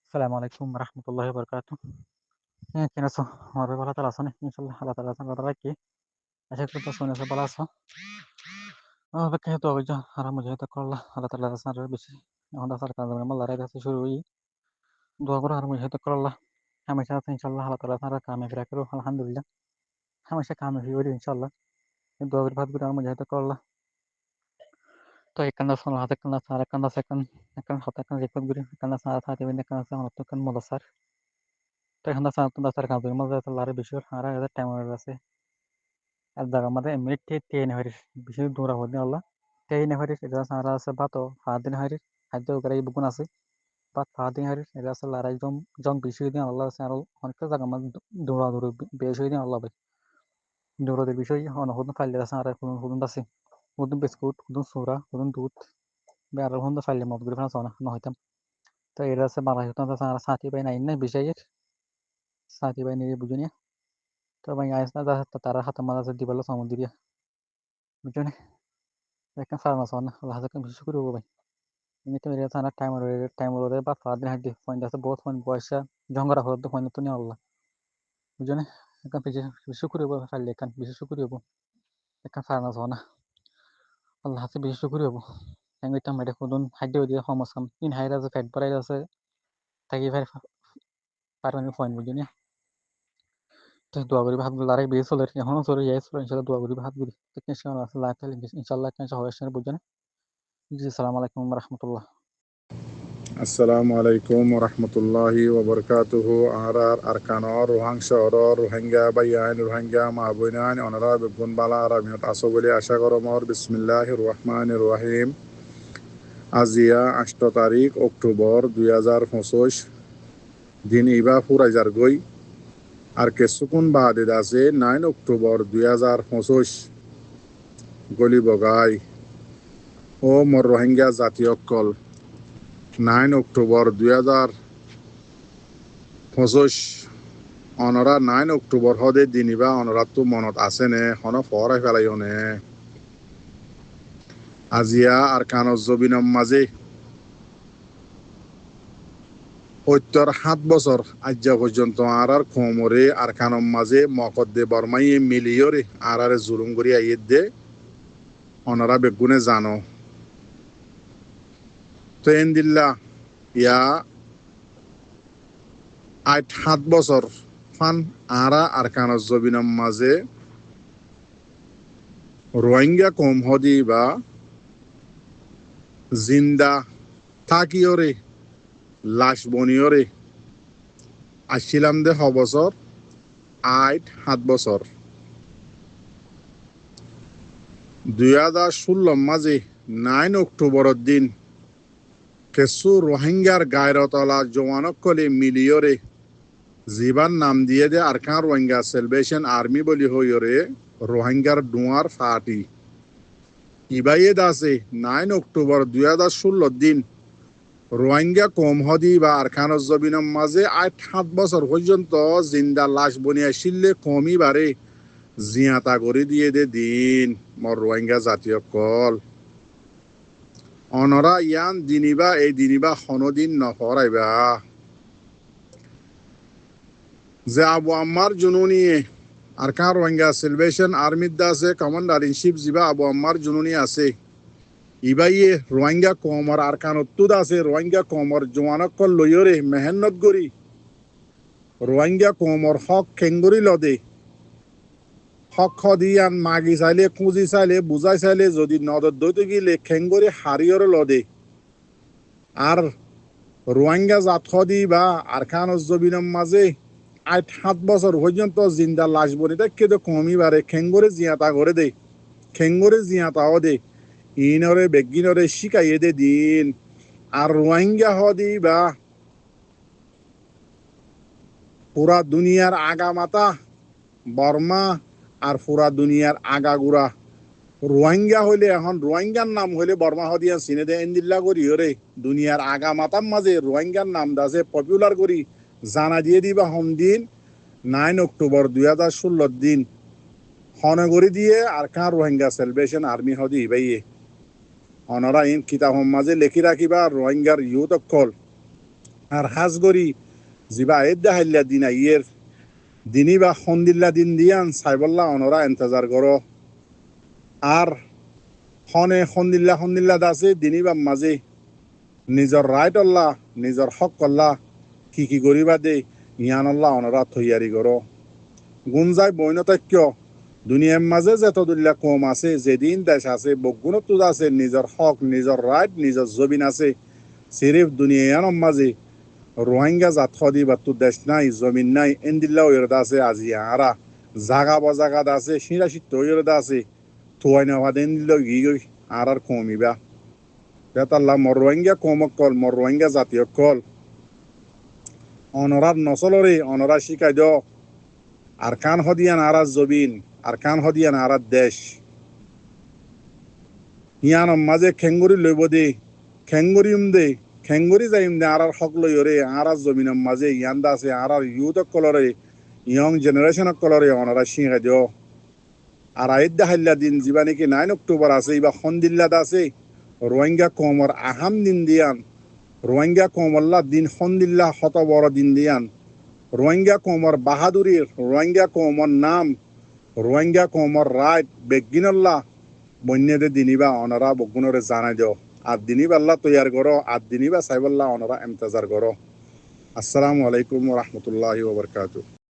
السلام عليكم ورحمة الله وبركاته. كنا سو مرة بلا تلاصنا إن شاء الله على تلاصنا قدر لك أشكر تصوني سبلاصة بكية توجه على مجهود الله على تلاصنا ربي هذا صار كذا من الله رأيت شروعي دعاء على مجهود الله हमेशा से इंशाल्लाह अल्लाह ताला सारा काम है करो अल्हम्दुलिल्लाह हमेशा काम है वरी इंशाल्लाह दुआ के बाद गुरान मुझे तो अल्लाह तो एक कंधा सुना हाथ कंधा सारा कंधा सेकंड सेकंड होता कंधा एक गुरी कंधा सारा था तेरे कंधा से होता कंधा मुदसर तो कंधा सारा कंधा सारा काम मुझे तो लारे बिशुर हारा इधर टाइम हो रहा है الدغه مده ميت تين هرير بشي دورا ودي الله تين هرير إذا سارا سباتو فادين هرير حتى وكري بكون أسي بات فادين هرير إذا سلا راي جم بشي دي الله سارو هنك دغه مده دورا دورا بشي دي الله بي دورا دي بشي هون هون فايل سارا هون هون بسي هون بسكوت هون سورا هون دوت بيار هون فايل ما بقول فانا صونا نهيتم تو إذا سبارا هون سارا ساتي بين إنه بشي ساتي بين بجونيا تو بين عايزنا ده تتارا حتى ما ده دي بلا ساموديا بجوني لكن فارما صونا الله هذا بشكر هو بي ini tuh melihat sana time udah pas fadil hadi point dasar both point boysnya jangan ragu tuh point itu nih Allah ujungnya kan bisa syukur ya bu kali kan bisa syukur ya bu kan farna zona Allah hasi bisa syukur ya bu yang itu mereka kudun hadi udah homas kam in hai rasa fed berai rasa tagi fed parman point ujungnya tuh dua guri bahat lari bisa solar yang hono solar ya solar insyaallah dua guri bahat guri teknis insyaallah Allah kali insyaallah kan syahwasnya bujana Assalamualaikum warahmatullah السلام عليكم ورحمة الله وبركاته أرار أركانور روحان شورور روحنجا بيان روحنجا معبونان أنرا بكون بالا رميت أصولي أشغر مور بسم الله الرحمن الرحيم أزيا 8 তারিখ October 2025 দিন ইবা পুরা যারগই আর কিছুক্ষণ বাদে আছে 9 October 2025 গলি বগাই ও মর রোহিঙ্গা জাতীয় কল 9 অক্টোবর 2025 অনরা 9 অক্টোবর হদে দিনিবা অনরা তো মনত আছে নে হন ফরাই ফেলাইও নে আজিয়া আর কানজ জবিনম মাঝে 7 বছর আজ্জা পর্যন্ত আর খমরে আর কানম মাঝে মকদ্দে বর্মাই মিলিয়রে আর জুলুম করি আইয়ে দে অনরা বেগুনে জানো তো এন্দিল্লা ইয়া 7 বছর ফান আরা আর কানজ জবিনম মাঝে রোহিঙ্গা কম হদি বা জিন্দা থাকিওরে লাশ বনিওরে আসছিলাম দে 6 বছর 7 বছর 2016 মাঝে 9 অক্টোবরের দিন কিছু রোহিঙ্গার গায়রতলা জওয়ানকলে মিলিয়রে জীবান নাম দিয়ে দে আরকান রোহিঙ্গা সেলভেশন আর্মি বলি হইরে রোহিঙ্গার ডুয়ার ফাটি ইবাইয়ে দাসে 9 অক্টোবর 2016 দিন রোহিঙ্গা কম হদি বা আরকান জবিনম মাঝে 7 বছর পর্যন্ত জিন্দা লাশ বনিয়া শিললে কমই বারে জিয়াতা করে দিয়ে দে দিন মর রোহিঙ্গা জাতীয় কল অনরা ইয়ান দিনিবা এই দিনিবা হনদিন নফরাইবা যে আবু আম্মার জুনুনিয়ে আরকান রোহিঙ্গা সেলভেশন আর্মির দাসে কমান্ডার ইন চিফ জিবা আবু আম্মার জুনুনি আছে ইবাইয়ে রোহিঙ্গা কমর আরকান উত্তুদ আছে রোহিঙ্গা কমর জওয়ানকল লইরে মেহনত করি রোহিঙ্গা কমর হক খেঙ্গুরি লদে হক দিয়ান মাগি চাইলে কুঁজি চাইলে বুঝাই চাইলে যদি নদত দইতে গিলে খেঙ্গুরি হারিয়র লদে আর রোহিঙ্গা জাত দি বা আরকান জবিনম মাঝে 7 বছর পর্যন্ত জিন্দা লাশ বনি দেখে তো কমই বারে খেঙ্গুরি জিয়াতা করে দে খেঙ্গুরি জিয়াতাও দে ইনরে বেগিনরে শিকাইয়ে দে দিন আর রোহিঙ্গা হদি বা পুরা দুনিয়ার আগা মাতা বর্মা আর পুরা দুনিয়ার আগাগুড়া রোহিঙ্গা হইলে এখন রোহিঙ্গার নাম হইলে বর্মা হদিয়া চিনে দে এন্দিল্লা করি হরে দুনিয়ার আগা মাতার মাঝে রোহিঙ্গার নাম দাসে পপুলার করি জানা দিয়ে দিবা হম দিন 9 অক্টোবর 2016 দিন হনগরি দিয়ে আর কার রোহিঙ্গা সেলভেশন আর্মি হদি ইবাইয়ে অনরা ইন কিতাব মাঝে লেখি রাখিবা রোহিঙ্গার ইউথ কল আর হাজ গরি জিবা এদ্দা হাইল্লা দিন আইয়ের দিনী বা সন্দিল্লা দিন দিয়ান সাইবল্লা অনরা ইন্তজার করো আর হনে সন্দিল্লা দাসে দিনী বা মাঝে নিজর রাইট আল্লাহ নিজর হক আল্লাহ কি করিবা দে ইয়ান আল্লাহ অনরা তৈয়ারি করো গুঞ্জাই বৈনতক্য দুনিয়ার মাঝে যতদুল্লা কম আছে যেদিন দেশ আছে বগুণত আছে নিজর হক নিজর রাইট নিজর জবিন আছে সিরিফ দুনিয়ার মাঝে রোহিঙ্গা জাত খদি বাত্তু দেশ নাই জমিন নাই এন্দিল্লা ওয়রদা আছে আজি আরা জাগা বজাগা আছে সিরাশি তৈরদা আছে থুয়াই নেওয়া দেন দিল গই আর কমিবা বেতাল্লা মর রোহিঙ্গা কমক কল মর রোহিঙ্গা জাতীয় কল অনরার নচলরে অনরা শিকাই দ আর কান হদিয়ান আরা জবিন আর কান হদিয়ান আরা দেশ ইয়ান মাঝে খেঙ্গুরি লইব দে খেঙ্গুরিম দে খেঙ্গুরি যাইম দে আর হক লইরে আর জমিনের মাঝে ইয়ান্দা আছে আর ইউথ কলরে ইয়ং জেনারেশন কলরে অনরা শিখাই দিও আর আইদ্দা হাল্লা দিন যিবা নাকি 9 অক্টোবর আছে ইবা সন্দিল্লাদ আছে রোহিঙ্গা কমর আহাম দিন দিয়ান রোহিঙ্গা কমল্লা দিন সন্দিল্লা হত বড় দিন দিয়ান রোহিঙ্গা কমর বাহাদুরির রোহিঙ্গা কমর নাম রোহিঙ্গা কমর রাইট বেগিনল্লা বন্যদের দিনিবা অনরা বগুনরে জানাই দিও আর দিনিবা আল্লাহ তৈয়ার করো আর দিনিবা সাইবাল্লাহ অনরা ইন্তজার করো আসসালামু আলাইকুম ওয়া রাহমাতুল্লাহি ওয়া বারাকাতুহু